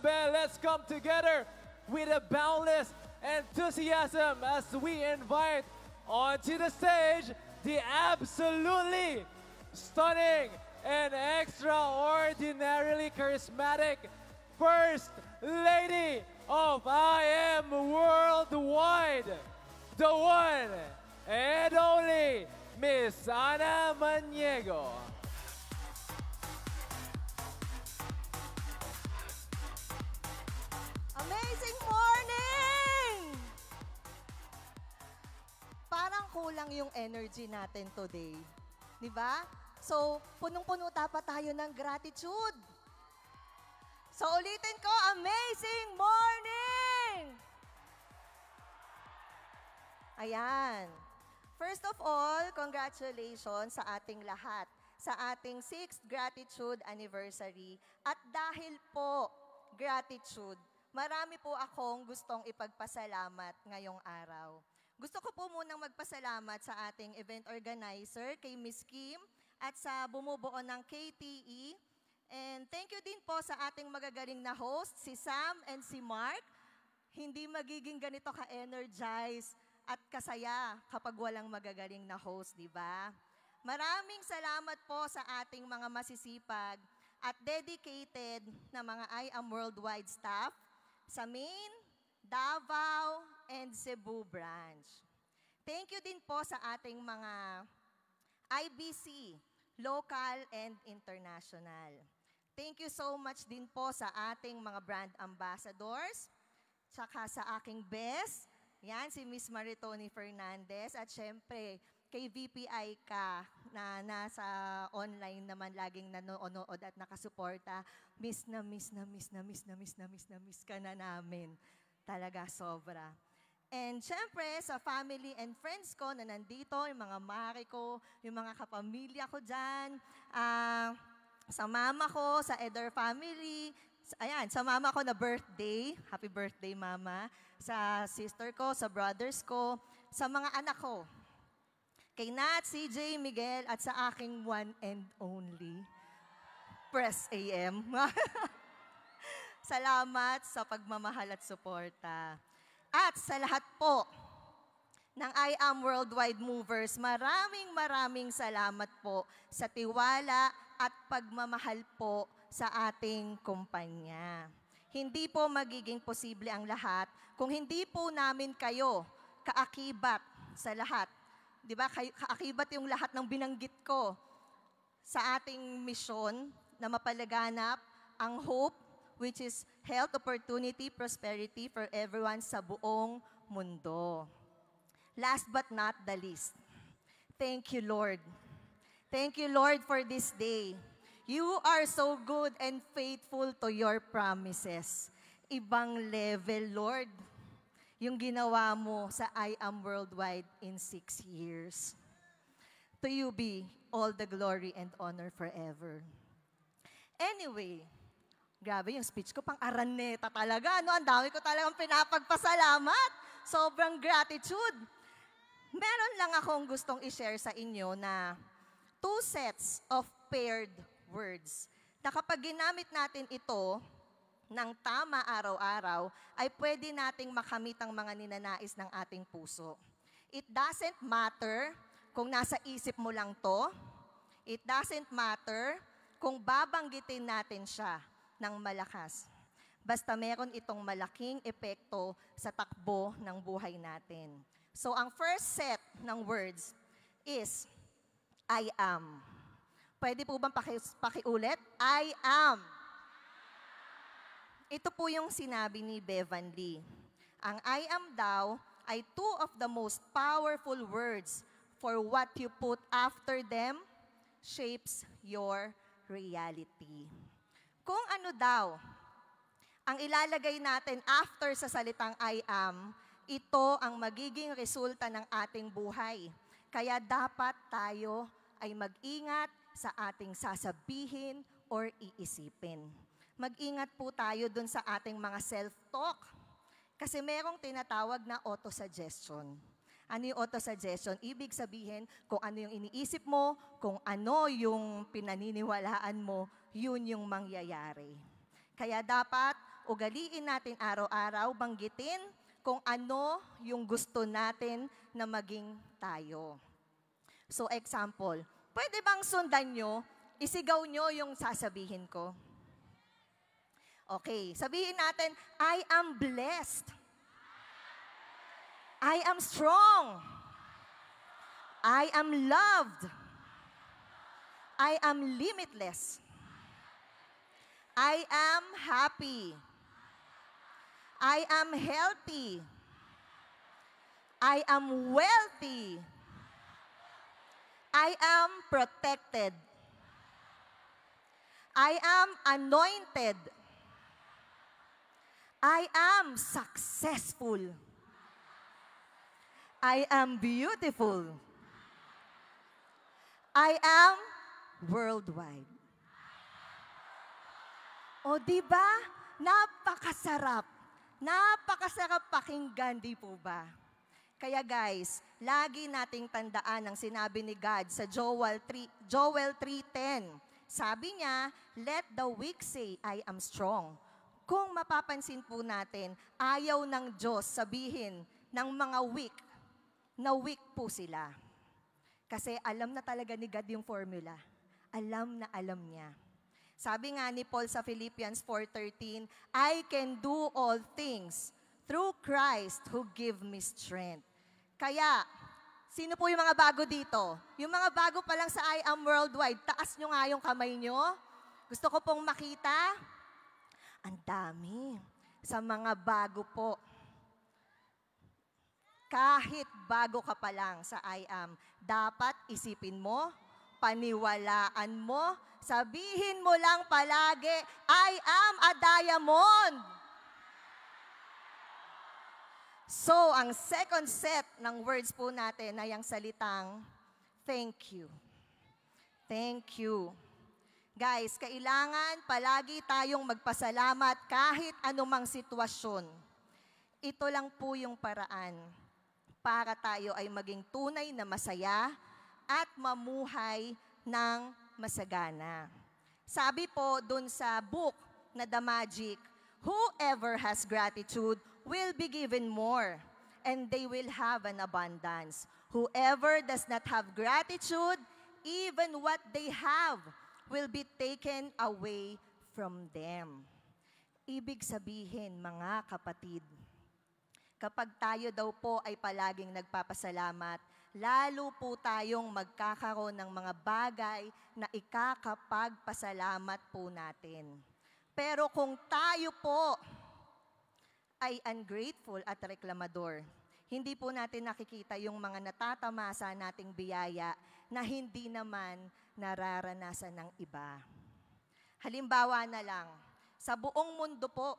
Let's come together with a boundless enthusiasm as we invite onto the stage the absolutely stunning and extraordinarily charismatic First Lady of I Am Worldwide, the one and only Miss Ana Maniego. Amazing morning! Parang kulang yung energy natin today. Di ba? So, punong-puno dapat tayo ng gratitude. So, ulitin ko, amazing morning! Ayan. First of all, congratulations sa ating lahat sa ating 6th Gratitude Anniversary. At dahil po, gratitude, marami po akong gustong ipagpasalamat ngayong araw. Gusto ko po munang magpasalamat sa ating event organizer, kay Miss Kim, at sa bumubuo ng KTE. And thank you din po sa ating magagaling na host, si Sam and si Mark. Hindi magiging ganito ka-energize at kasaya kapag walang magagaling na host, di ba? Maraming salamat po sa ating mga masisipag at dedicated na mga I Am Worldwide staff sa Maine, Davao, and Cebu branch. Thank you din po sa ating mga IBC, local and international. Thank you so much din po sa ating mga brand ambassadors, tsaka sa aking best, yan, si Miss Maritoni Fernandez, at syempre, kay VPI ka na nasa online naman laging nanonood at nakasuporta, miss ka na namin. Talaga sobra. And syempre, sa family and friends ko na nandito, yung mga mari ko, yung mga kapamilya ko dyan, sa mama ko, sa Eder family, ayan, sa mama ko na birthday, happy birthday mama, sa sister ko, sa brothers ko, sa mga anak ko, kay Nat, CJ, Miguel, at sa aking one and only, Press AM. Salamat sa pagmamahal at suporta. At sa lahat po ng I Am Worldwide Movers, maraming salamat po sa tiwala at pagmamahal po sa ating kumpanya. Hindi po magiging posible ang lahat kung hindi po namin kayo kaakibat sa lahat. Di ba? Kaakibat yung lahat ng binanggit ko sa ating misyon na mapalaganap ang hope, which is health, opportunity, prosperity for everyone sa buong mundo. Last but not the least, thank you, Lord. Thank you, Lord, for this day. You are so good and faithful to your promises. Ibang level, Lord, yung ginawa mo sa I Am Worldwide in 6 years. To you be all the glory and honor forever. Anyway, grabe yung speech ko, pang araneta talaga. No? Ang dami ko talagang pinapagpasalamat. Sobrang gratitude. Meron lang akong gustong i-share sa inyo na 2 sets of paired words na kapag ginamit natin ito ng tama araw-araw, ay pwede nating makamit ang mga ninanais ng ating puso. It doesn't matter kung nasa isip mo lang to. It doesn't matter kung babanggitin natin siya ng malakas. Basta meron itong malaking epekto sa takbo ng buhay natin. So ang first set ng words is I am. Pwede po bang pakiulit? I am. Ito po yung sinabi ni Bevan Lee. Ang I am daw ay 2 of the most powerful words, for what you put after them shapes your reality. Kung ano daw ang ilalagay natin after sa salitang I am, ito ang magiging resulta ng ating buhay. Kaya dapat tayo ay mag-ingat sa ating sasabihin or iisipin. Mag-ingat po tayo dun sa ating mga self-talk. Kasi merong tinatawag na autosuggestion. Ano yung autosuggestion? Ibig sabihin, kung ano yung iniisip mo, kung ano yung pinaniniwalaan mo, yun yung mangyayari. Kaya dapat, ugaliin natin araw-araw, banggitin kung ano yung gusto natin na maging tayo. So example, pwede bang sundan nyo, isigaw nyo yung sasabihin ko? Okay, sabihin natin, I am blessed. I am strong. I am loved. I am limitless. I am happy. I am healthy. I am wealthy. I am protected. I am anointed. I am successful. I am beautiful. I am worldwide. O diba? Napakasarap. Napakasarap pakinggan, di po ba? Kaya guys, lagi nating tandaan ang sinabi ni God sa Joel 3:10. Sabi niya, let the weak say, I am strong. Kung mapapansin po natin, ayaw ng Diyos sabihin ng mga weak, na weak po sila. Kasi alam na talaga ni God yung formula. Alam na alam niya. Sabi nga ni Paul sa Philippians 4:13, I can do all things through Christ who give me strength. Kaya, sino po yung mga bago dito? Yung mga bago pa lang sa I Am Worldwide, taas nyo nga yung kamay nyo. Gusto ko pong makita. Ang dami. Sa mga bago po. Kahit bago ka pa lang sa I Am, dapat isipin mo, paniwalaan mo, sabihin mo lang palagi, I am a diamond. So, ang second set ng words po natin ay ang salitang, thank you. Thank you. Guys, kailangan palagi tayong magpasalamat kahit anumang sitwasyon. Ito lang po yung paraan para tayo ay maging tunay na masaya at mamuhay ng masagana. Sabi po dun sa book na The Magic, whoever has gratitude will be given more, and they will have an abundance. Whoever does not have gratitude, even what they have will be taken away from them. Ibig sabihin, mga kapatid, kapag tayo daw po ay palaging nagpapasalamat, lalo po tayong magkakaroon ng mga bagay na ikakapagpasalamat po natin. Pero kung tayo po ay ungrateful at reklamador, hindi po natin nakikita yung mga natatamasa nating biyaya na hindi naman nararanasan ng iba. Halimbawa na lang, sa buong mundo po,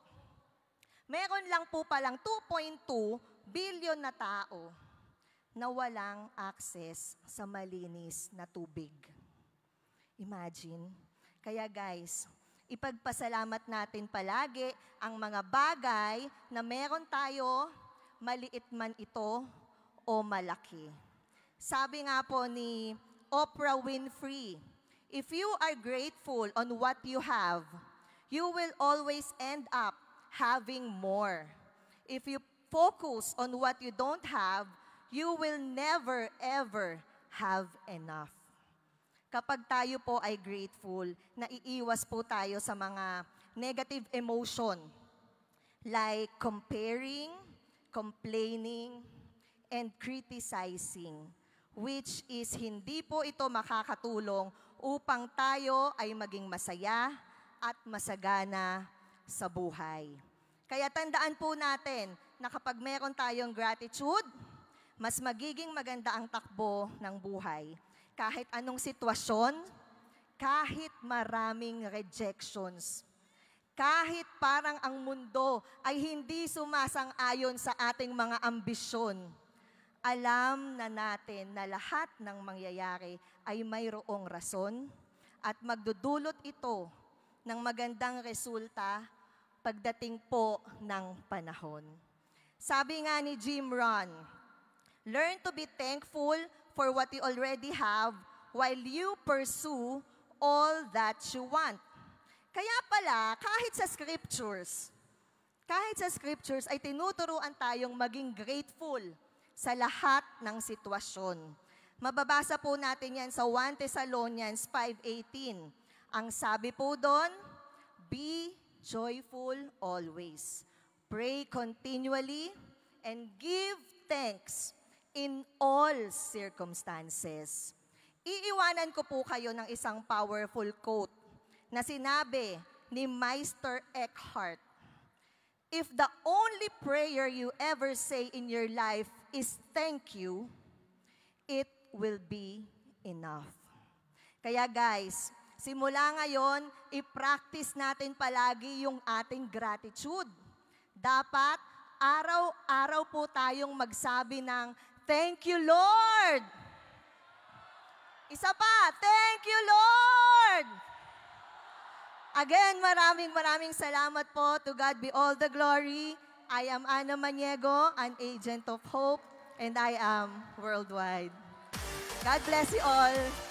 meron lang po palang 2.2 billion na tao na walang access sa malinis na tubig. Imagine. Kaya guys, ipagpasalamat natin palagi ang mga bagay na meron tayo, maliit man ito o malaki. Sabi nga po ni Oprah Winfrey, if you are grateful on what you have, you will always end up having more. If you focus on what you don't have, you will never ever have enough. Kapag tayo po ay grateful, naiiwas po tayo sa mga negative emotion like comparing, complaining, and criticizing, which is hindi po ito makakatulong upang tayo ay maging masaya at masagana sa buhay. Kaya tandaan po natin na kapag meron tayong gratitude, mas magiging maganda ang takbo ng buhay. Kahit anong sitwasyon, kahit maraming rejections, kahit parang ang mundo ay hindi sumasang-ayon sa ating mga ambisyon, alam na natin na lahat ng mangyayari ay mayroong rason at magdudulot ito ng magandang resulta pagdating po ng panahon. Sabi nga ni Jim Rohn, learn to be thankful for what you already have while you pursue all that you want. Kaya pala, kahit sa scriptures, Kahit sa scriptures ay tinuturuan tayong maging grateful sa lahat ng sitwasyon. Mababasa po natin yan sa 1 Thessalonians 5:18. Ang sabi po doon, be joyful always. Pray continually and give thanks in all circumstances. Iiwanan ko po kayo ng isang powerful quote na sinabi ni Meister Eckhart. If the only prayer you ever say in your life is thank you, it will be enough. Kaya guys, simula ngayon, i-practice natin palagi yung ating gratitude. Dapat araw-araw po tayong magsabi ng thank you, Lord! Isa pa, thank you, Lord! Again, maraming salamat po. To God be all the glory. I am Ana Maniego, an agent of hope, and I am worldwide. God bless you all.